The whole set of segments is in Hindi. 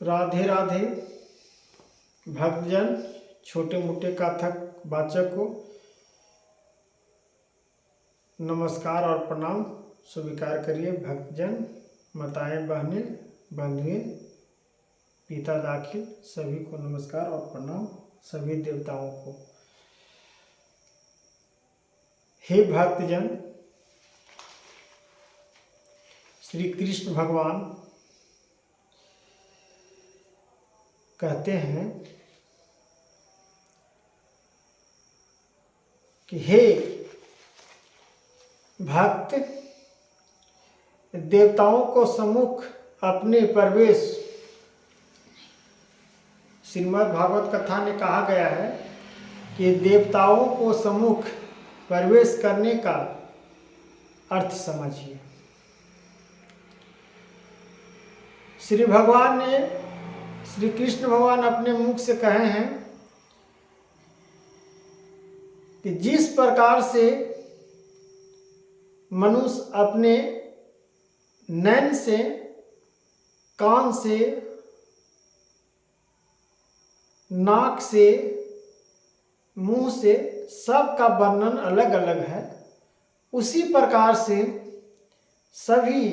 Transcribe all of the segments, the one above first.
राधे राधे भक्तजन, छोटे मोटे कथक वाचक को नमस्कार और प्रणाम स्वीकार करिए। भक्तजन, माताएं, बहनें, बंधुएं, पिता दाखिल सभी को नमस्कार और प्रणाम, सभी देवताओं को। हे भक्तजन, श्री कृष्ण भगवान कहते हैं कि हे भक्त, देवताओं को सम्मुख अपने प्रवेश, श्रीमद् भागवत कथा में कहा गया है कि देवताओं को सम्मुख प्रवेश करने का अर्थ समझिए। श्री भगवान ने, श्री कृष्ण भगवान अपने मुख से कहे हैं कि जिस प्रकार से मनुष्य अपने नैन से, कान से, नाक से, मुंह से सबका वर्णन अलग अलग है, उसी प्रकार से सभी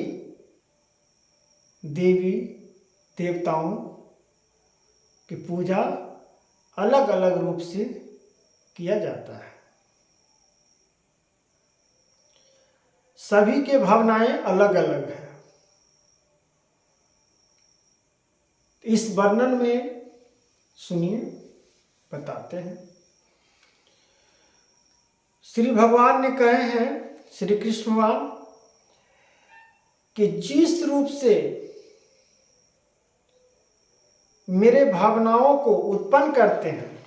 देवी देवताओं की पूजा अलग अलग रूप से किया जाता है। सभी के भावनाएं अलग अलग है। इस वर्णन में सुनिए, बताते हैं। श्री भगवान ने कहे हैं, श्री कृष्ण भगवान, कि जिस रूप से मेरे भावनाओं को उत्पन्न करते हैं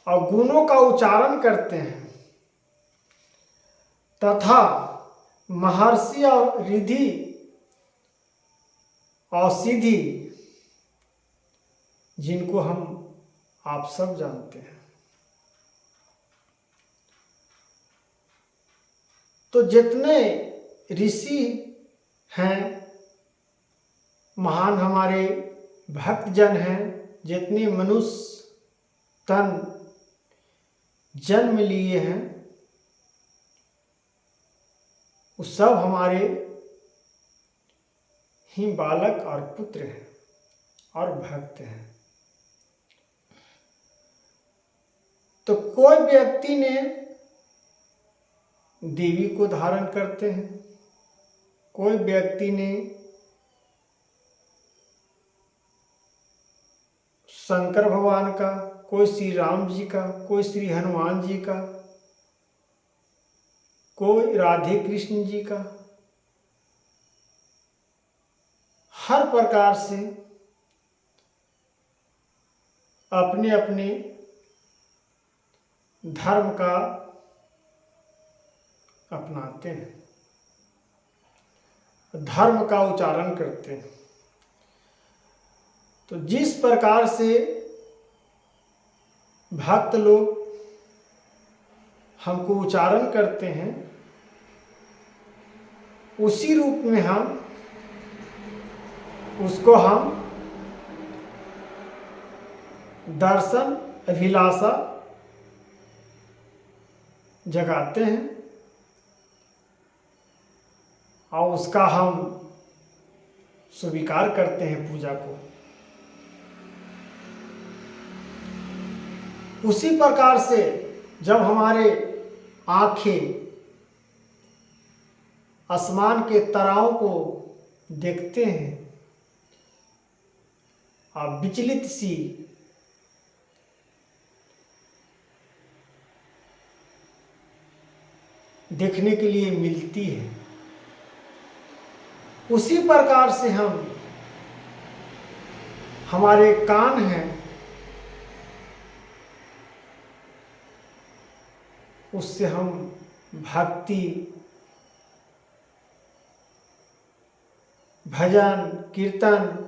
और गुणों का उच्चारण करते हैं तथा महर्षि और रिधि और सिद्धि, जिनको हम आप सब जानते हैं, तो जितने ऋषि हैं, महान हमारे भक्तजन हैं, जितने मनुष्य तन जन्म लिए हैं, वो सब हमारे ही बालक और पुत्र हैं और भक्त हैं। तो कोई व्यक्ति ने देवी को धारण करते हैं, कोई व्यक्ति ने शंकर भगवान का, कोई श्री राम जी का, कोई श्री हनुमान जी का, कोई राधे कृष्ण जी का। हर प्रकार से अपने अपने धर्म का अपनाते हैं, धर्म का उच्चारण करते हैं। तो जिस प्रकार से भक्त लोग हमको उच्चारण करते हैं, उसी रूप में हम उसको दर्शन अभिलाषा जगाते हैं और उसका हम स्वीकार करते हैं पूजा को। उसी प्रकार से जब हमारे आंखें आसमान के तारों को देखते हैं और विचलित सी देखने के लिए मिलती है, उसी प्रकार से हमारे कान हैं, उससे हम भक्ति, भजन, कीर्तन,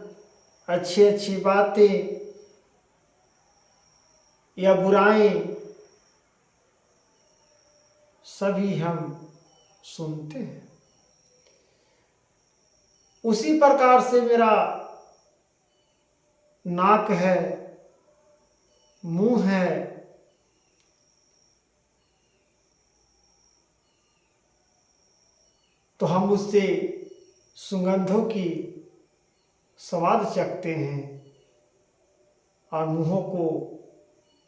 अच्छी अच्छी बातें या बुराएं सभी हम सुनते हैं। उसी प्रकार से मेरा नाक है, मुंह है, तो हम उससे सुगंधों की स्वाद चखते हैं और मुंहों को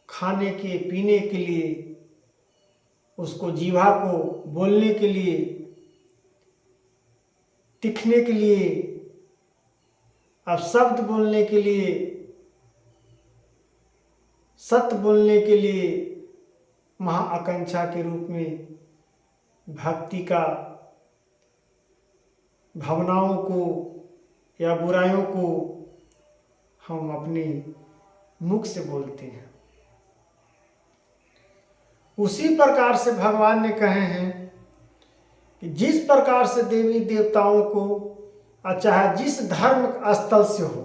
खाने के पीने के लिए, उसको जीवा को बोलने के लिए, दिखने के लिए, अब शब्द बोलने के लिए, सत्य बोलने के लिए महाआकांक्षा के रूप में भक्ति का भावनाओं को या बुराइयों को हम अपने मुख से बोलते हैं। उसी प्रकार से भगवान ने कहे हैं कि जिस प्रकार से देवी देवताओं को, चाहे जिस धर्म स्थल से हो,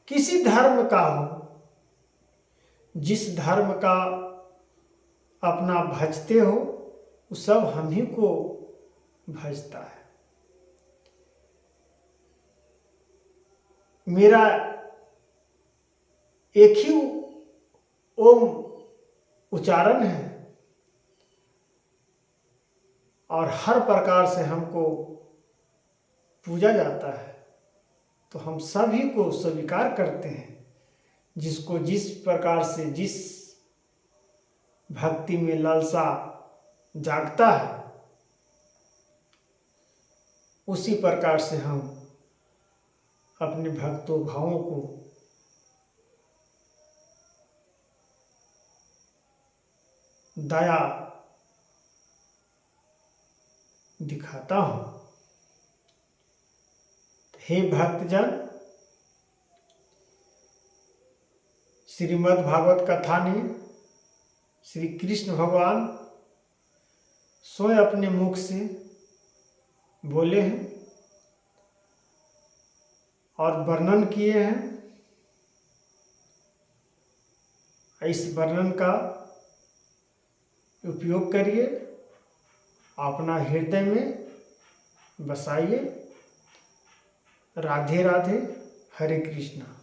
किसी धर्म का हो, जिस धर्म का अपना भजते हो, वो सब हम ही को भजता है। मेरा एक ही ओम उच्चारण है और हर प्रकार से हमको पूजा जाता है, तो हम सभी को स्वीकार करते हैं। जिसको जिस प्रकार से जिस भक्ति में लालसा जागता है, उसी प्रकार से हम अपने भक्तों भावों को दया दिखाता हूँ। हे भक्तजन, श्रीमद् भागवत कथा में श्री कृष्ण भगवान स्वयं अपने मुख से बोले हैं और वर्णन किए हैं। इस वर्णन का उपयोग करिए, अपना हृदय में बसाइए। राधे राधे, हरे कृष्णा।